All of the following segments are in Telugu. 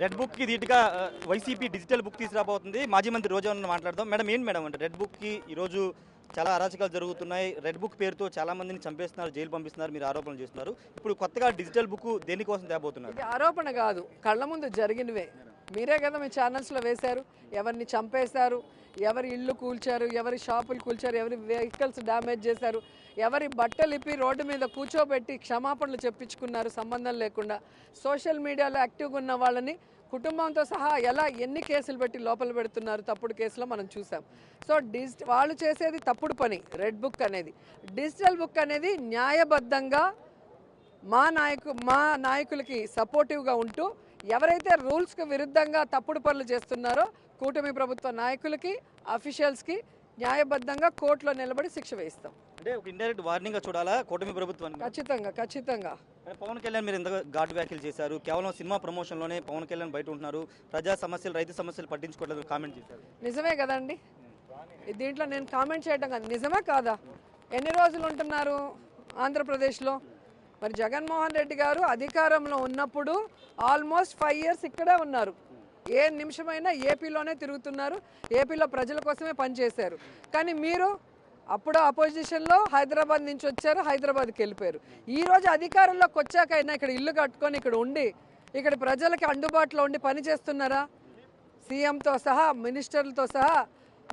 రెడ్ బుక్కి ధీటుగా వైసీపీ డిజిటల్ బుక్ తీసుకురాబోతుంది. మాజీ మంత్రి రోజా మాట్లాడదాం. మేడం ఏంటి మేడం అంటే రెడ్ బుక్కి ఈరోజు చాలా అరాచకాలు జరుగుతున్నాయి. రెడ్ బుక్ పేరుతో చాలా మందిని చంపేస్తున్నారు, జైలు పంపిస్తున్నారు, మీరు ఆరోపణలు చేస్తున్నారు. ఇప్పుడు కొత్తగా డిజిటల్ బుక్ దేనికోసం తేబోతున్నారు? ఇది ఆరోపణ కాదు, కళ్ళ ముందు జరిగినవే. మీరే కదా మీ ఛానల్స్లో వేశారు. ఎవరిని చంపేశారు, ఎవరి ఇళ్ళు కూల్చారు, ఎవరి షాపులు కూల్చారు, ఎవరి వెహికల్స్ డ్యామేజ్ చేశారు, ఎవరి బట్టలు ఇప్పి రోడ్డు మీద కూర్చోబెట్టి క్షమాపణలు చెప్పించుకున్నారు సంబంధం లేకుండా. సోషల్ మీడియాలో యాక్టివ్గా ఉన్న వాళ్ళని కుటుంబంతో సహా ఎన్ని కేసులు పెట్టి లోపల పెడుతున్నారు తప్పుడు కేసులో మనం చూసాం. సో వాళ్ళు చేసేది తప్పుడు పని. రెడ్ బుక్ అనేది, డిజిటల్ బుక్ అనేది న్యాయబద్ధంగా మా నాయకులకి సపోర్టివ్గా ఉంటూ ఎవరైతే రూల్స్కి విరుద్ధంగా తప్పుడు పనులు చేస్తున్నారో కూటమి ప్రభుత్వ నాయకులకి, అఫీషియల్స్కి న్యాయబద్ధంగా కోర్టులో నిలబడి శిక్ష వేయిస్తాం. అంటే ఒక ఇండైరెక్ట్ వార్నింగ్ చూడాలా కూటమి ప్రభుత్వాన్ని? ఖచ్చితంగా. పవన్ కళ్యాణ్ మీరు ఎంత ఘాటు వ్యాఖ్యలు చేశారు. కేవలం సినిమా ప్రమోషన్లోనే పవన్ కళ్యాణ్ బయట ఉంటున్నారు, ప్రజా సమస్యలు, రైతు సమస్యలు పట్టించుకోవట్లేదు కామెంట్ చేశారు. నిజమే కదండి, దీంట్లో నేను కామెంట్ చేయడం కాదు, నిజమే కాదా? ఎన్ని రోజులు ఉంటున్నారు ఆంధ్రప్రదేశ్లో? మరి జగన్మోహన్ రెడ్డి గారు అధికారంలో ఉన్నప్పుడు ఆల్మోస్ట్ 5 years ఇక్కడే ఉన్నారు. ఏ నిమిషమైనా ఏపీలోనే తిరుగుతున్నారు, ఏపీలో ప్రజల కోసమే పనిచేశారు. కానీ మీరు అప్పుడు అపోజిషన్లో హైదరాబాద్ నుంచి వచ్చారు, హైదరాబాద్కి వెళ్ళిపోయారు. ఈరోజు అధికారంలోకి వచ్చాకైనా ఇక్కడ ఇల్లు కట్టుకొని ఇక్కడ ఉండి ఇక్కడ ప్రజలకి అందుబాటులో ఉండి పని చేస్తున్నారా? సీఎంతో సహా, మినిస్టర్లతో సహా,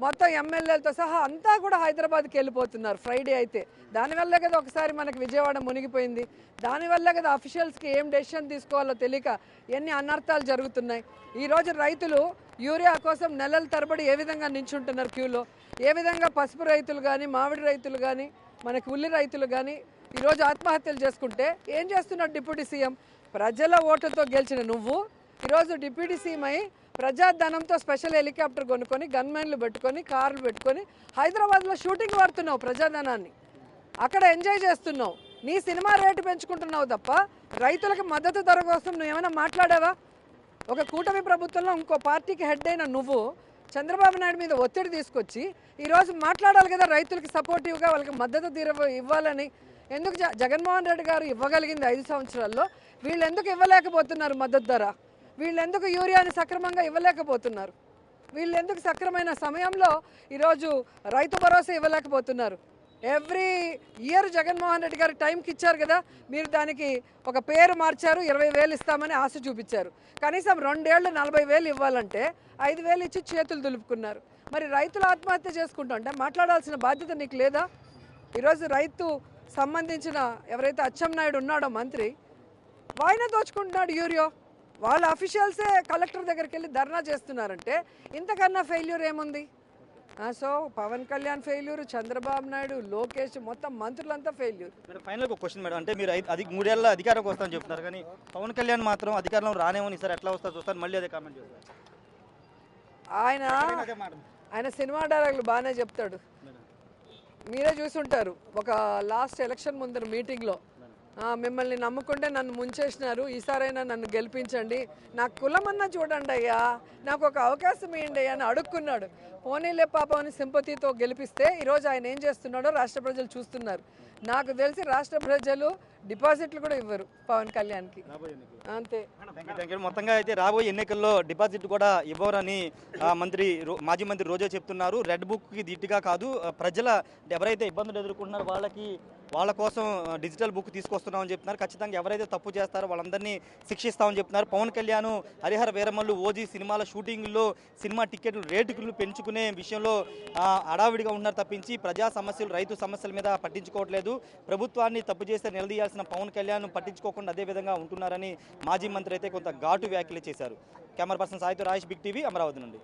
మొత్తం ఎమ్మెల్యేలతో సహా అంతా కూడా హైదరాబాద్కి వెళ్ళిపోతున్నారు ఫ్రైడే అయితే. దానివల్లే కదా ఒకసారి మనకి విజయవాడ మునిగిపోయింది. దానివల్లే కదా అఫీషియల్స్కి ఏం డెసిషన్ తీసుకోవాలో తెలియక ఎన్ని అనర్థాలు జరుగుతున్నాయి. ఈరోజు రైతులు యూరియా కోసం నెలల తరబడి ఏ విధంగా నించుంటున్నారు క్యూలో, ఏ విధంగా పసుపు రైతులు కానీ, మామిడి రైతులు కానీ, మనకి ఉల్లి రైతులు కానీ ఈరోజు ఆత్మహత్యలు చేసుకుంటే ఏం చేస్తున్నాడు డిప్యూటీ సీఎం? ప్రజల ఓటుతో గెలిచిన నువ్వు ఈరోజు డిప్యూటీ సీఎం అయి ప్రజాధనంతో స్పెషల్ హెలికాప్టర్ కొనుక్కొని, గన్మెన్లు పెట్టుకొని, కార్లు పెట్టుకొని హైదరాబాద్లో షూటింగ్ వాడుతున్నావు. ప్రజాధనాన్ని అక్కడ ఎంజాయ్ చేస్తున్నావు. నీ సినిమా రేటు పెంచుకుంటున్నావు తప్ప రైతులకు మద్దతు ధర కోసం నువ్వేమైనా మాట్లాడావా? ఒక కూటమి ప్రభుత్వంలో ఇంకో పార్టీకి హెడ్ అయిన నువ్వు చంద్రబాబు నాయుడు మీద ఒత్తిడి తీసుకొచ్చి ఈరోజు మాట్లాడాలి కదా రైతులకి సపోర్టివ్గా, వాళ్ళకి మద్దతు ధర ఇవ్వాలని. ఎందుకు జగన్మోహన్ రెడ్డి గారు ఇవ్వగలిగింది 5 సంవత్సరాల్లో, వీళ్ళు ఎందుకు ఇవ్వలేకపోతున్నారు మద్దతు ధర? వీళ్ళు ఎందుకు యూరియాని సక్రమంగా ఇవ్వలేకపోతున్నారు? వీళ్ళు ఎందుకు సక్రమైన సమయంలో ఈరోజు రైతు భరోసా ఇవ్వలేకపోతున్నారు? ఎవ్రీ ఇయర్ జగన్మోహన్ రెడ్డి గారు టైంకి ఇచ్చారు కదా, మీరు దానికి ఒక పేరు మార్చారు, 20,000 ఇస్తామని ఆశ చూపించారు. కనీసం 2 ఏళ్ళు 40,000 ఇవ్వాలంటే 5,000 ఇచ్చి చేతులు దులుపుకున్నారు. మరి రైతులు ఆత్మహత్య చేసుకుంటుంటే మాట్లాడాల్సిన బాధ్యత నీకు లేదా? ఈరోజు రైతు సంబంధించిన ఎవరైతే అచ్చెన్నాయుడు ఉన్నాడో మంత్రి, ఆయన దోచుకుంటున్నాడు యూరియో. వాళ్ళ అఫీషియల్సే కలెక్టర్ దగ్గరికి వెళ్ళి ధర్నా చేస్తున్నారంటే ఇంతకన్నా ఫెయిల్యూర్ ఏముంది? సో పవన్ కళ్యాణ్ ఫెయిల్యూర్, చంద్రబాబు నాయుడు, లోకేష్, మొత్తం మంత్రులంతా ఫెయిల్యూర్. ఫైనల్ ఒక క్వశ్చన్ మేడం, అంటే మీరు 3 ఏళ్ళ అధికారంకి వస్తామని చెప్తున్నారు, కానీ పవన్ కళ్యాణ్ మాత్రం అధికారంలో రానేమని సార్ ఎట్లా వస్తారు చూస్తారు, మళ్ళీ అదే కామెంట్ చేస్తారు. ఆయన సినిమా డైలాగులు బాగానే చెప్తాడు. మీరే చూసుంటారు ఒక లాస్ట్ ఎలక్షన్ ముందర మీటింగ్లో, మిమ్మల్ని నమ్ముకుంటే నన్ను ముంచేసినారు, ఈసారైనా నన్ను గెలిపించండి, నాకు కులమన్నా చూడండి అయ్యా, నాకు ఒక అవకాశం ఇవ్వండి అయ్యా అని అడుక్కున్నాడు. పోనీలే పాపం అని సింపతితో గెలిపిస్తే ఈరోజు ఆయన ఏం చేస్తున్నాడో రాష్ట్ర ప్రజలు చూస్తున్నారు. నాకు తెలిసి రాష్ట్ర ప్రజలు డిపాజిట్లు కూడా ఇవ్వరు పవన్ కళ్యాణ్కి. అంతే. మొత్తంగా అయితే రాబోయే ఎన్నికల్లో డిపాజిట్ కూడా ఇవ్వరని మాజీ మంత్రి రోజా చెప్తున్నారు. రెడ్ బుక్కి ధీటుగా కాదు, ప్రజల ఎవరైతే ఇబ్బందులు ఎదుర్కొంటున్నారో వాళ్ళ కోసం డిజిటల్ బుక్ తీసుకొస్తున్నామని చెప్తున్నారు. ఖచ్చితంగా ఎవరైతే తప్పు చేస్తారో వాళ్ళందరినీ శిక్షిస్తామని చెప్తున్నారు. పవన్ కళ్యాణ్ హరిహర వీరమల్లు ఓజీ సినిమాల షూటింగ్లో సినిమా టికెట్లు రేటులు పెంచుకునే విషయంలో హడావిడిగా ఉన్నారు తప్పించి ప్రజా సమస్యలు, రైతు సమస్యల మీద పట్టించుకోవట్లేదు. ప్రభుత్వాన్ని తప్పు చేస్తే నిలదీయాల్సిన పవన్ కళ్యాణ్ పట్టించుకోకుండా అదే విధంగా ఉంటున్నారని మాజీ మంత్రి అయితే కొంత ఘాటు వ్యాఖ్యలు చేశారు. కెమెరా పర్సన్ సాయితో రాజేష్, బిగ్ టీవీ, అమరావతి నుండి.